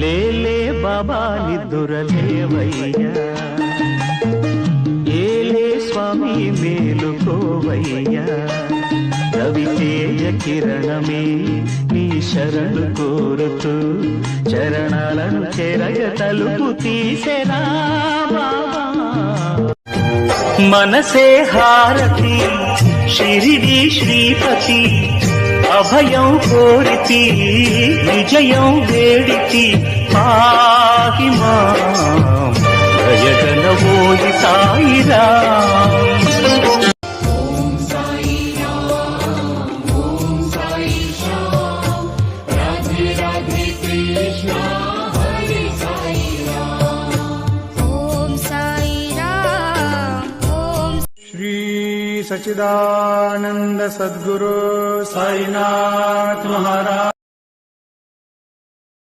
లేలే బాబా నిద్దురలేవయ్యా, ఏలే స్వామి మేలుకోవయ్యా, రవితేజ కిరణమే నీ శరణు కోరుతూ చరణాలను చెరగ తలుపు తీసెరా బాబా. మనసే హారతి షిరిడి శ్రీపతి, అభయం కోరితి విజయం వేడితి, పాహి మాం దయగనవోయి సాయిరాం. सच्चिदानंद सद्गुरु साईनाथ महाराज।